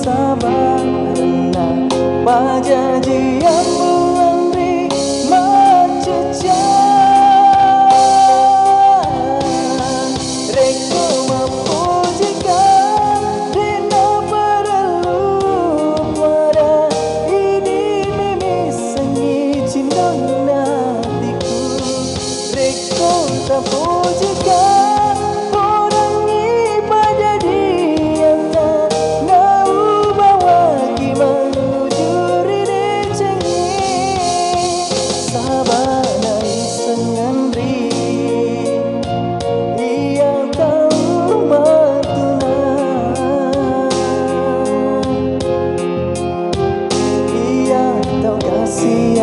sabar karena pajajianmu Andri macecan reko memujikan dina perlu pada ini memisangi cinta hatiku reko tak pujikan porangi pajadian nau bawa menuju riri cengi sabana isengandri ia tahu matuna ia tahu kasih